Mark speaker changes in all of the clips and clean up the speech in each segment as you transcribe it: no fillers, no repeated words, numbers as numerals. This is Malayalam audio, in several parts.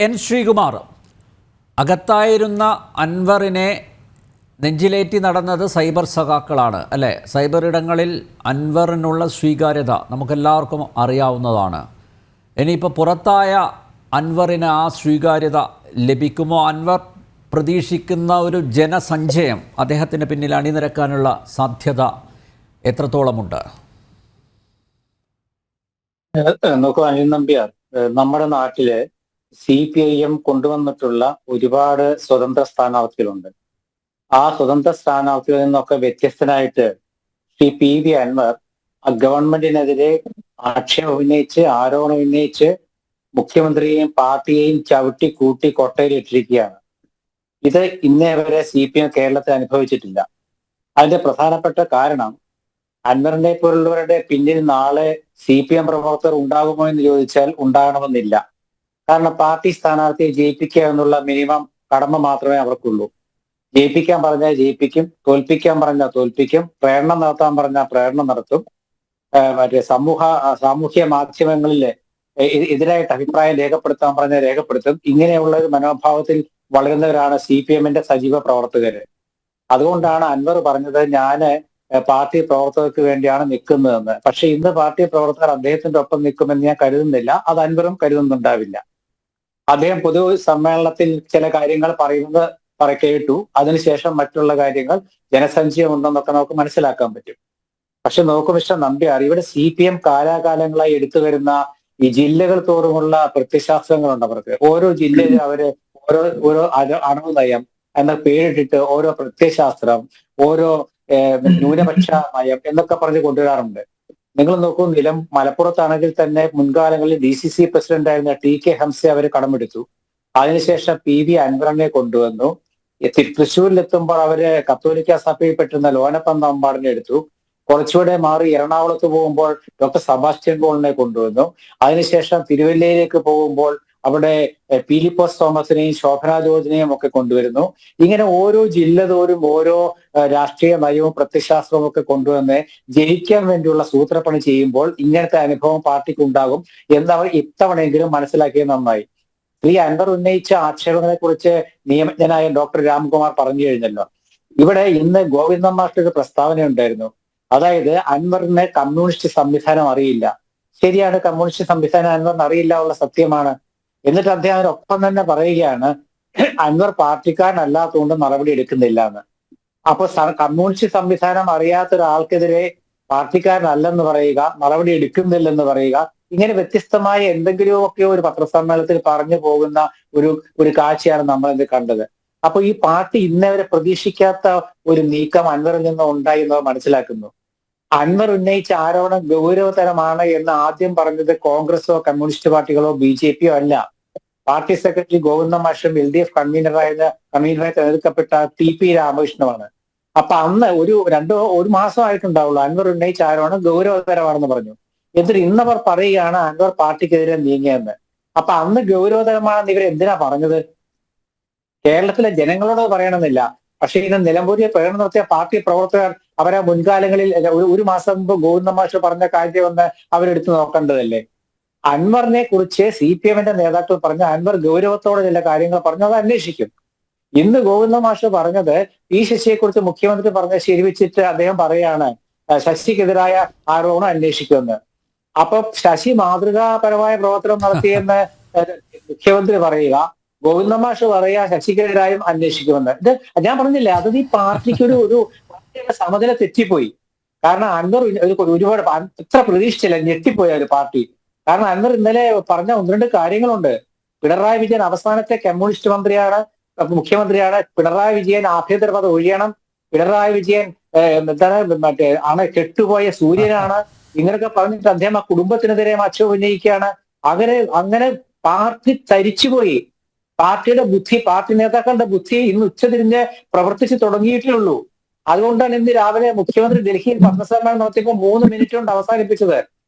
Speaker 1: എൻ ശ്രീകുമാർ, അകത്തായിരുന്ന അൻവറിനെ നെഞ്ചിലേറ്റി നടന്നത് സൈബർ സഖാക്കളാണ് അല്ലേ? സൈബർ ഇടങ്ങളിൽ അൻവറിനുള്ള സ്വീകാര്യത നമുക്കെല്ലാവർക്കും അറിയാവുന്നതാണ്. ഇനിയിപ്പോൾ പുറത്തായ അൻവറിന് ആ സ്വീകാര്യത ലഭിക്കുമോ? അൻവർ പ്രതീക്ഷിക്കുന്ന ഒരു ജനസഞ്ചയം അദ്ദേഹത്തിന് പിന്നിൽ അണിനിരക്കാനുള്ള സാധ്യത എത്രത്തോളമുണ്ട്?
Speaker 2: നോക്കൂ അനിൽ നമ്പ്യാർ, നമ്മുടെ നാട്ടില് CPIM കൊണ്ടുവന്നിട്ടുള്ള ഒരുപാട് സ്വതന്ത്ര സ്ഥാനാർത്ഥികളുണ്ട്. ആ സ്വതന്ത്ര സ്ഥാനാർത്ഥികളിൽ നിന്നൊക്കെ വ്യത്യസ്തനായിട്ട് ശ്രീ PV അൻവർ ഗവൺമെന്റിനെതിരെ ആക്ഷേപം ഉന്നയിച്ച് ആരോപണം ഉന്നയിച്ച് മുഖ്യമന്ത്രിയെയും പാർട്ടിയെയും ചവിട്ടി കൂട്ടി കൊട്ടയിലിട്ടിരിക്കുകയാണ്. ഇത് ഇന്നേ വരെ CPM കേരളത്തിൽ അനുഭവിച്ചിട്ടില്ല. അതിന്റെ പ്രധാനപ്പെട്ട കാരണം അൻവറിനെ പോലുള്ളവരുടെ പിന്നിൽ നാളെ CPM പ്രവർത്തകർ ഉണ്ടാകുമോ എന്ന് ചോദിച്ചാൽ ഉണ്ടാകണമെന്നില്ല. കാരണം പാർട്ടി സ്ഥാനാർത്ഥിയെ ജയിപ്പിക്കുക എന്നുള്ള മിനിമം കടമ മാത്രമേ അവർക്കുള്ളൂ. ജയിപ്പിക്കാൻ പറഞ്ഞാൽ ജയിപ്പിക്കും, തോൽപ്പിക്കാൻ പറഞ്ഞാൽ തോൽപ്പിക്കും, പ്രേരണം നടത്താൻ പറഞ്ഞാൽ പ്രേരണം നടത്തും. മറ്റേ സാമൂഹ്യ മാധ്യമങ്ങളിൽ എതിരായിട്ട് അഭിപ്രായം രേഖപ്പെടുത്താൻ പറഞ്ഞാൽ രേഖപ്പെടുത്തും. ഇങ്ങനെയുള്ള ഒരു മനോഭാവത്തിൽ വളരുന്നവരാണ് CPMന്റെ സജീവ പ്രവർത്തകര്. അതുകൊണ്ടാണ് അൻവർ പറഞ്ഞത് ഞാന് പാർട്ടി പ്രവർത്തകർക്ക് വേണ്ടിയാണ് നിൽക്കുന്നതെന്ന്. പക്ഷെ ഇന്ന് പാർട്ടി പ്രവർത്തകർ അദ്ദേഹത്തിന്റെ ഒപ്പം നിൽക്കുമെന്ന് ഞാൻ കരുതുന്നില്ല. അത് അൻവറും കരുതുന്നുണ്ടാവില്ല. അദ്ദേഹം പൊതു സമ്മേളനത്തിൽ ചില കാര്യങ്ങൾ പറയുന്നത് കേട്ടു. അതിനുശേഷം മറ്റുള്ള കാര്യങ്ങൾ ജനസഞ്ചയം ഉണ്ടെന്നൊക്കെ നമുക്ക് മനസ്സിലാക്കാൻ പറ്റും. പക്ഷെ നോക്കൂ മിസ്റ്റർ നമ്പ്യാർ, ഇവിടെ CPM കാലാകാലങ്ങളായി എടുത്തു വരുന്ന ഈ ജില്ലകൾ തോറുമുള്ള പ്രത്യയശാസ്ത്രങ്ങളുണ്ട് അവർക്ക്. ഓരോ ജില്ലയിലും അവര് ഓരോ അണു നയം എന്ന പേരിട്ടിട്ട് ഓരോ പ്രത്യയശാസ്ത്രം, ഓരോ ന്യൂനപക്ഷ നയം എന്നൊക്കെ പറഞ്ഞ് കൊണ്ടുവരാറുണ്ട്. നിങ്ങൾ നോക്കൂ, മലപ്പുറത്താണെങ്കിൽ തന്നെ മുൻകാലങ്ങളിൽ DCC പ്രസിഡന്റ് ആയിരുന്ന TK ഹംസയെ അവർ കടമെടുത്തു. അതിനുശേഷം PV അൻവറിനെ കൊണ്ടുവന്നു. തൃശ്ശൂരിലെത്തുമ്പോൾ അവര് കത്തോലിക്ക സഭയിൽ പെട്ടുന്ന ലോനപ്പൻ തമ്പാടിനെ എടുത്തു. കുറച്ചുകൂടെ മാറി എറണാകുളത്ത് പോകുമ്പോൾ ഡോക്ടർ സെബാസ്റ്റ്യൻ പോളിനെ കൊണ്ടുവന്നു. അതിനുശേഷം തിരുവല്ലയിലേക്ക് പോകുമ്പോൾ അവിടെ പീലിപ്പോസ് തോമസിനെയും ശോഭന ജോർജിനെയും ഒക്കെ കൊണ്ടുവരുന്നു. ഇങ്ങനെ ഓരോ ജില്ല തോറും ഓരോ രാഷ്ട്രീയ നയവും പ്രത്യയശാസ്ത്രവും ഒക്കെ കൊണ്ടുവന്ന് ജയിക്കാൻ വേണ്ടിയുള്ള സൂത്രപ്പണി ചെയ്യുമ്പോൾ ഇങ്ങനത്തെ അനുഭവം പാർട്ടിക്ക് ഉണ്ടാകും എന്നവർ ഇത്തവണയെങ്കിലും മനസ്സിലാക്കിയത് നന്നായി. ശ്രീ അൻവർ ഉന്നയിച്ച ആക്ഷേപങ്ങളെ കുറിച്ച് നിയമജ്ഞനായ ഡോക്ടർ രാംകുമാർ പറഞ്ഞു കഴിഞ്ഞല്ലോ. ഇവിടെ ഇന്ന് ഗോവിന്ദൻ മാസ്റ്റർ ഒരു പ്രസ്താവന ഉണ്ടായിരുന്നു. അതായത് അൻവറിന് കമ്മ്യൂണിസ്റ്റ് സംവിധാനം അറിയില്ല. ശരിയാണ്, കമ്മ്യൂണിസ്റ്റ് സംവിധാനം അൻവറിന് അറിയില്ല ഉള്ള സത്യമാണ്. എന്നിട്ട് അദ്ദേഹം അതിനൊപ്പം തന്നെ പറയുകയാണ് അൻവർ പാർട്ടിക്കാരനല്ലാത്തതുകൊണ്ട് നടപടി എടുക്കുന്നില്ല എന്ന്. അപ്പൊ കമ്മ്യൂണിസ്റ്റ് സംവിധാനം അറിയാത്ത ഒരാൾക്കെതിരെ പാർട്ടിക്കാരനല്ലെന്ന് പറയുക, നടപടി എടുക്കുന്നില്ലെന്ന് പറയുക, ഇങ്ങനെ വ്യത്യസ്തമായ എന്തെങ്കിലുമൊക്കെ ഒരു പത്രസമ്മേളനത്തിൽ പറഞ്ഞു പോകുന്ന ഒരു കാഴ്ചയാണ് നമ്മൾ ഇത് കണ്ടത്. അപ്പൊ ഈ പാർട്ടി ഇന്നേവരെ പ്രതീക്ഷിക്കാത്ത ഒരു നീക്കം അൻവറിൽ നിന്ന് ഉണ്ടായി എന്ന് മനസ്സിലാക്കുന്നു. അൻവർ ഉന്നയിച്ച ആരോപണം ഗൗരവതരമാണ് എന്ന് ആദ്യം പറഞ്ഞത് കോൺഗ്രസോ കമ്മ്യൂണിസ്റ്റ് പാർട്ടികളോ BJPയോ അല്ല. പാർട്ടി സെക്രട്ടറി ഗോവിന്ദൻ മാഷും LDF കൺവീനറായി തെരഞ്ഞെടുക്കപ്പെട്ട TP രാമകൃഷ്ണനുമാണ്. അപ്പൊ അന്ന് ഒരു മാസമായിട്ടുണ്ടാവുള്ളൂ അൻവർ ഉന്നയിച്ച ആരോപണം ഗൗരവതരമാണെന്ന് പറഞ്ഞു. എന്നിട്ട് ഇന്നവർ പറയുകയാണ് അൻവർ പാർട്ടിക്കെതിരെ നീങ്ങിയെന്ന്. അപ്പൊ അന്ന് ഗൗരവതരമാണെന്ന് ഇവർ എന്തിനാ പറഞ്ഞത്? കേരളത്തിലെ ജനങ്ങളോട് പറയണമെന്നില്ല. പക്ഷെ ഇന്ന് നിലമ്പൂരിൽ പ്രകടനം നടത്തിയ പാർട്ടി പ്രവർത്തകർ അവരെ മുൻകാലങ്ങളിൽ ഒരു മാസം മുമ്പ് ഗോവിന്ദൻ മാഷ് പറഞ്ഞ കാര്യമൊന്ന് അവരെടുത്ത് നോക്കേണ്ടതല്ലേ? അൻവറിനെ കുറിച്ച് CPMന്റെ നേതാക്കൾ പറഞ്ഞ അൻവർ ഗൗരവത്തോടെ ചില കാര്യങ്ങൾ പറഞ്ഞു, അത് അന്വേഷിക്കും. ഇന്ന് ഗോവിന്ദൻ മാഷ് പറഞ്ഞത് ശശിയെ കുറിച്ച് മുഖ്യമന്ത്രി പറഞ്ഞ ശരിവെച്ചിട്ട് അദ്ദേഹം പറയാണ് ശശിക്കെതിരായ ആരോപണം അന്വേഷിക്കുമെന്ന്. അപ്പൊ ശശി മാതൃകാപരമായ പ്രവർത്തനം നടത്തിയെന്ന് മുഖ്യമന്ത്രി പറയുക, ഗോവിന്ദൻ മാഷ് പറയുക ശശിക്കെതിരായും അന്വേഷിക്കുമെന്ന്. ഇത് ഞാൻ പറഞ്ഞില്ലേ, അത് ഈ പാർട്ടിക്ക് ഒരു പാർട്ടിയുടെ സമനില തെറ്റിപ്പോയി. കാരണം അൻവർ ഒരുപാട് ഇത്ര പ്രതീക്ഷിച്ചില്ല, ഞെട്ടിപ്പോയ ഒരു പാർട്ടി. കാരണം അൻവർ ഇന്നലെ പറഞ്ഞ 1-2 കാര്യങ്ങളുണ്ട്. പിണറായി വിജയൻ അവസാനത്തെ കമ്മ്യൂണിസ്റ്റ് മുഖ്യമന്ത്രിയാണ്. പിണറായി വിജയൻ ആഭ്യന്തര പദം ഒഴിയണം. പിണറായി വിജയൻ കെട്ടുപോയ സൂര്യനാണ്. ഇങ്ങനെയൊക്കെ പറഞ്ഞിട്ട് അദ്ദേഹം ആ കുടുംബത്തിനെതിരെ ആക്ഷേപം ഉന്നയിക്കുകയാണ്. അങ്ങനെ പാർട്ടി തരിച്ചുപോയി. പാർട്ടിയുടെ ബുദ്ധി, പാർട്ടി നേതാക്കളുടെ ബുദ്ധി ഇന്ന് ഉച്ചതിരിഞ്ഞ് പ്രവർത്തിച്ചു തുടങ്ങിയിട്ടേ ഉള്ളൂ. അതുകൊണ്ടാണ് ഇന്ന് രാവിലെ മുഖ്യമന്ത്രി ഡൽഹിയിൽ പത്രസമ്മേളനം നടത്തിയപ്പോൾ 3 മിനിറ്റ് കൊണ്ട് അവസാനിപ്പിച്ചത്.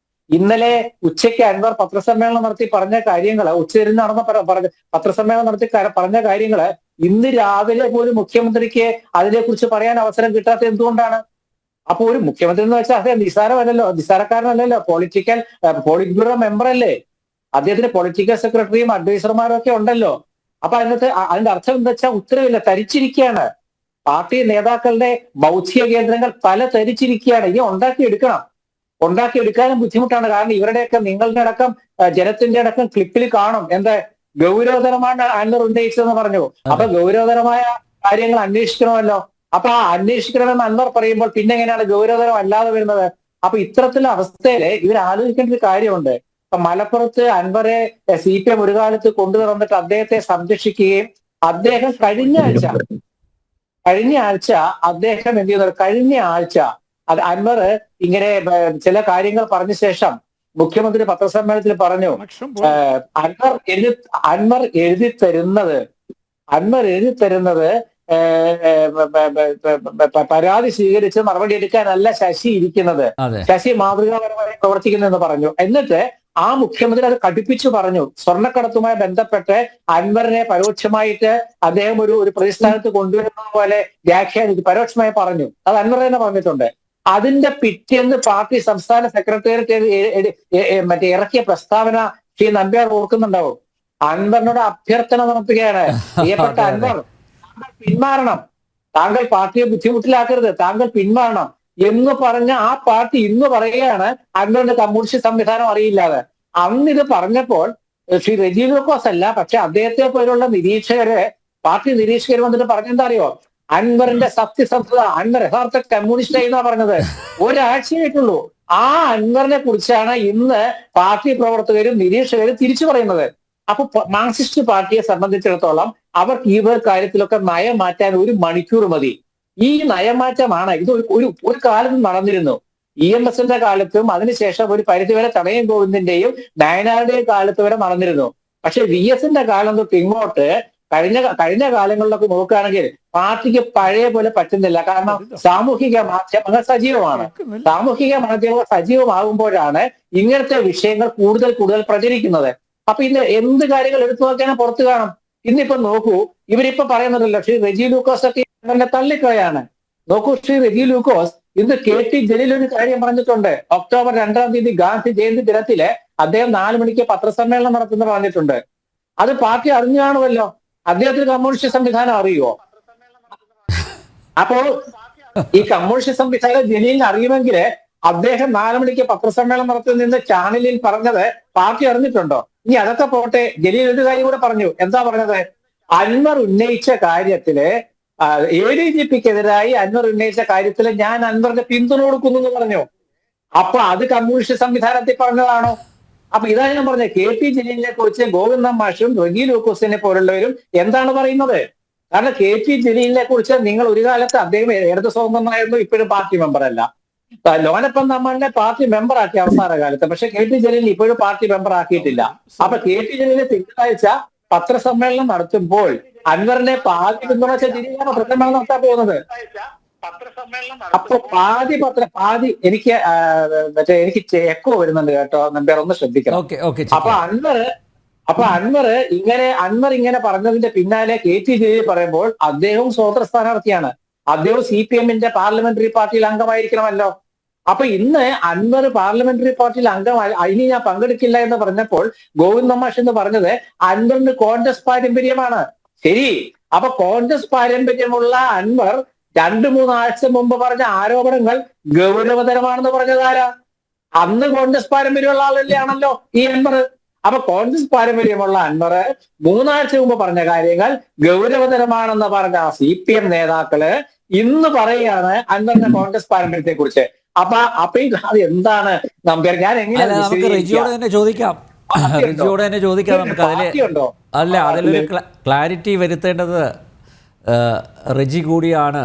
Speaker 2: ഇന്നലെ ഉച്ചയ്ക്ക് അൻവർ പത്രസമ്മേളനം നടത്തി പറഞ്ഞ കാര്യങ്ങള്, ഉച്ചതിരിഞ്ഞ് നടന്ന പത്രസമ്മേളനം നടത്തി പറഞ്ഞ കാര്യങ്ങള് ഇന്ന് രാവിലെ പോലും മുഖ്യമന്ത്രിക്ക് അതിനെക്കുറിച്ച് പറയാൻ അവസരം കിട്ടാത്ത എന്തുകൊണ്ടാണ്? അപ്പൊ ഒരു മുഖ്യമന്ത്രി എന്ന് വെച്ചാൽ അദ്ദേഹം നിസ്സാരമല്ലല്ലോ, നിസ്സാരക്കാരനല്ലല്ലോ, പോളിറ്റ് ബ്യൂറോ മെമ്പർ അല്ലേ. അദ്ദേഹത്തിന് പൊളിറ്റിക്കൽ സെക്രട്ടറിയും അഡ്വൈസർമാരും ഒക്കെ ഉണ്ടല്ലോ. അപ്പൊ അതിന്റെ അർത്ഥം എന്താ വെച്ചാൽ ഉത്തരവില്ല, തരിച്ചിരിക്കുകയാണ്. പാർട്ടി നേതാക്കളുടെ ബൗദ്ധിക കേന്ദ്രങ്ങൾ പല തരിച്ചിരിക്കുകയാണ്. ഇനി ഉണ്ടാക്കിയെടുക്കാനും ബുദ്ധിമുട്ടാണ്. കാരണം ഇവരുടെയൊക്കെ നിങ്ങളുടെ അടക്കം ജനത്തിന്റെ അടക്കം ക്ലിപ്പിൽ കാണും എന്താ ഗൗരവതരമാണ് അൻവർ ഉന്നയിച്ചതെന്ന് പറഞ്ഞു. അപ്പൊ ഗൗരവതരമായ കാര്യങ്ങൾ അന്വേഷിക്കണമല്ലോ. അപ്പൊ ആ അന്വേഷിക്കണമെന്ന് അൻവർ പറയുമ്പോൾ പിന്നെ എങ്ങനെയാണ് ഗൗരവതരം അല്ലാതെ വരുന്നത്? അപ്പൊ ഇത്തരത്തിലുള്ള അവസ്ഥയില് ഇവർ ആലോചിക്കേണ്ട ഒരു കാര്യമുണ്ട്. ഇപ്പൊ മലപ്പുറത്ത് അൻവറെ CPM ഒരു കാലത്ത് കൊണ്ടുവന്നിട്ട് അദ്ദേഹത്തെ സംരക്ഷിക്കുകയും അദ്ദേഹം കഴിഞ്ഞ ആഴ്ച അദ്ദേഹം എന്ത് ചെയ്യുന്നത്, കഴിഞ്ഞ ആഴ്ച അത് അൻവർ ഇങ്ങനെ ചില കാര്യങ്ങൾ പറഞ്ഞ ശേഷം മുഖ്യമന്ത്രി പത്രസമ്മേളനത്തിൽ പറഞ്ഞു, അൻവർ എഴുതി തരുന്നത് പരാതി സ്വീകരിച്ച് മറുപടി എടുക്കാനല്ല ശശി ഇരിക്കുന്നത്, ശശി മാതൃകാപരമായി പ്രവർത്തിക്കുന്നതെന്ന് പറഞ്ഞു. എന്നിട്ട് ആ മുഖ്യമന്ത്രി അത് കടുപ്പിച്ചു പറഞ്ഞു. സ്വർണ്ണക്കടത്തുമായി ബന്ധപ്പെട്ട് അൻവറിനെ പരോക്ഷമായിട്ട് അദ്ദേഹം ഒരു പ്രതിസ്ഥാനത്ത് കൊണ്ടുവരുന്നത് പോലെ വ്യാഖ്യാനിച്ചു, പരോക്ഷമായി പറഞ്ഞു. അത് അൻവർ തന്നെ പറഞ്ഞിട്ടുണ്ട്. അതിന്റെ പിറ്റേന്ന് പാർട്ടി സംസ്ഥാന സെക്രട്ടേറിയറ്റ് ഇറക്കിയ പ്രസ്താവന ശ്രീ നമ്പ്യാർ ഓർക്കുന്നുണ്ടാവും. അൻവറിനോട് അഭ്യർത്ഥന നടത്തുകയാണ്, പ്രിയപ്പെട്ട അൻവർ, താങ്കൾ പിന്മാറണം, താങ്കൾ പാർട്ടിയെ ബുദ്ധിമുട്ടിലാക്കരുത്, താങ്കൾ പിന്മാറണം എന്ന് പറഞ്ഞ ആ പാർട്ടി ഇന്ന് പറയുകയാണ് അൻവറിന്റെ കമ്മ്യൂണിസ്റ്റ് സംവിധാനം അറിയില്ലാതെ. അന്ന് ഇത് പറഞ്ഞപ്പോൾ ശ്രീ റെജി ലൂക്കോസ് അല്ല, പക്ഷെ അദ്ദേഹത്തെ പോലുള്ള പാർട്ടി നിരീക്ഷകർ വന്നിട്ട് പറഞ്ഞെന്താ അറിയോ, അൻവറിന്റെ സത്യസന്ധത, അൻവർ യഥാർത്ഥ കമ്മ്യൂണിസ്റ്റ് എന്നാ പറഞ്ഞത്. ഒരാഴ്ചയായിട്ടുള്ളൂ. ആ അൻവറിനെ കുറിച്ചാണ് ഇന്ന് പാർട്ടി പ്രവർത്തകരും നിരീക്ഷകരും തിരിച്ചു പറയുന്നത്. അപ്പൊ മാർക്സിസ്റ്റ് പാർട്ടിയെ സംബന്ധിച്ചിടത്തോളം അവർക്ക് ഈ കാര്യത്തിലൊക്കെ നയം മാറ്റാൻ 1 മണിക്കൂർ മതി. ഈ നയമാറ്റമാണ് ഇത് ഒരു കാലത്ത് നടന്നിരുന്നു. EMSന്റെ കാലത്തും അതിനുശേഷം ഒരു പരിധിവരെ തടയം ഗോവിന്ദിന്റെയും നയനാരുടെയും കാലത്ത് വരെ നടന്നിരുന്നു. പക്ഷെ VSന്റെ കാലം തൊട്ട് ഇങ്ങോട്ട് കഴിഞ്ഞ കാലങ്ങളിലൊക്കെ നോക്കുകയാണെങ്കിൽ പാർട്ടിക്ക് പഴയ പോലെ പറ്റുന്നില്ല. കാരണം സാമൂഹിക മാധ്യമങ്ങൾ സജീവമാകുമ്പോഴാണ് ഇങ്ങനത്തെ വിഷയങ്ങൾ കൂടുതൽ പ്രചരിക്കുന്നത്. അപ്പൊ ഇന്ന് എന്ത് കാര്യങ്ങൾ എടുത്തു നോക്കിയാൽ പുറത്തു കാണും. ഇന്നിപ്പോ നോക്കൂ, ഇവരിപ്പോ പറയുന്നുണ്ടല്ലോ ശ്രീ റെജി ലൂക്കോസ് ഒക്കെ ഇവരെ തള്ളിക്കളയാണ്. നോക്കൂ, ശ്രീ റെജി ലൂക്കോസ് ഇന്ന് KT ജലീൽ ഒരു കാര്യം പറഞ്ഞിട്ടുണ്ട്. ഒക്ടോബർ 2-ാം തീയതി ഗാന്ധി ജയന്തി ദിനത്തില് അദ്ദേഹം 4 മണിക്ക് പത്രസമ്മേളനം നടത്തുന്ന പറഞ്ഞിട്ടുണ്ട്. അത് പാർട്ടി അറിഞ്ഞു കാണുമല്ലോ. അദ്ദേഹത്തിന് കമ്മ്യൂണിസ്റ്റ് സംവിധാനം അറിയുമോ? അപ്പോൾ ഈ കമ്മ്യൂണിസ്റ്റ് സംവിധാനം ജലീലിന് അറിയുമെങ്കിൽ അദ്ദേഹം 4 മണിക്ക് പത്രസമ്മേളനം നടത്തുന്ന നിന്ന് ചാനലിൽ പറഞ്ഞത് പാർട്ടി അറിഞ്ഞിട്ടുണ്ടോ? ഇനി അതൊക്കെ പോട്ടെ, ജലീൽ ഒരു കാര്യം കൂടെ പറഞ്ഞു. എന്താ പറഞ്ഞത്? അൻവർ ഉന്നയിച്ച കാര്യത്തില് ADGPക്കെതിരായി അൻവർ ഉന്നയിച്ച കാര്യത്തില് ഞാൻ അൻവറിന്റെ പിന്തുണ കൊടുക്കുന്നു എന്ന് പറഞ്ഞു. അപ്പൊ അത് കമ്മ്യൂണിസ്റ്റ് സംവിധാനത്തിൽ പറഞ്ഞതാണോ? അപ്പൊ ഇതാ ഞാൻ പറഞ്ഞത്, KT ജലീലിനെ കുറിച്ച് ഗോവിന്ദൻ മാഷും റെജി ലൂക്കോസിനെ പോലുള്ളവരും എന്താണ് പറയുന്നത്? കാരണം KT ജലീലിനെ കുറിച്ച് നിങ്ങൾ ഒരു കാലത്ത് അദ്ദേഹം ഇടത് സ്വതന്ത്രനായിരുന്നു, ഇപ്പോഴും പാർട്ടി മെമ്പർ അല്ല. ലോനപ്പൻ നമ്മളിനെ പാർട്ടി മെമ്പർ ആക്കി അവസാന കാലത്ത്. പക്ഷെ KT ജലീൽ ഇപ്പോഴും പാർട്ടി മെമ്പർ ആക്കിയിട്ടില്ല. അപ്പൊ KT ജലീലിനെ തിങ്കളാഴ്ച പത്രസമ്മേളനം നടത്തുമ്പോൾ അൻവറിനെ പാതി പിന്തുണച്ച ജലീലാണ് പത്രസമ്മേളനം നടത്താൻ പോകുന്നത്. അപ്പൊ പാതി എനിക്ക് എക്കോ വരുന്നുണ്ട് കേട്ടോ, നമ്പർ ഒന്ന് ശ്രദ്ധിക്കണം. അപ്പൊ അൻവർ ഇങ്ങനെ പറഞ്ഞതിന്റെ പിന്നാലെ KT ജലീൽ പറയുമ്പോൾ അദ്ദേഹവും സ്വതന്ത്ര സ്ഥാനാർത്ഥിയാണ്, അദ്ദേഹം CPMന്റെ പാർലമെന്ററി പാർട്ടിയിൽ അംഗമായിരിക്കണമല്ലോ. അപ്പൊ ഇന്ന് അൻവർ പാർലമെന്ററി പാർട്ടിയിൽ അംഗമായി ഇനി ഞാൻ പങ്കെടുക്കില്ല എന്ന് പറഞ്ഞപ്പോൾ ഗോവിന്ദ മാഷ് എന്ന് പറഞ്ഞത് അൻവറിന് കോൺഗ്രസ് പാരമ്പര്യമാണ്. ശരി, അപ്പൊ കോൺഗ്രസ് പാരമ്പര്യമുള്ള അൻവർ 2-3 ആഴ്ച മുമ്പ് പറഞ്ഞ ആരോപണങ്ങൾ ഗൗരവതരമാണെന്ന് പറഞ്ഞതാരാ? അന്ന് കോൺഗ്രസ് പാരമ്പര്യമുള്ള ആണല്ലോ ഈ അൻവർ. അപ്പൊ കോൺഗ്രസ് പാരമ്പര്യമുള്ള അൻവർ 3 ആഴ്ച മുമ്പ് പറഞ്ഞ കാര്യങ്ങൾ ഗൗരവതരമാണെന്ന് പറഞ്ഞ CPM നേതാക്കള് ഇന്ന് പറയുകയാണ് അൻവറിന്റെ കോൺഗ്രസ് പാരമ്പര്യത്തെ കുറിച്ച്. അപ്പൊ അത് എന്താണ് നമ്പ്യാർ? ഞാൻ
Speaker 1: റിജിയോട് തന്നെ ചോദിക്കാം നമുക്ക് അതിലൊരു ക്ലാരിറ്റി വരുത്തേണ്ടത് റിജി കൂടിയാണ്.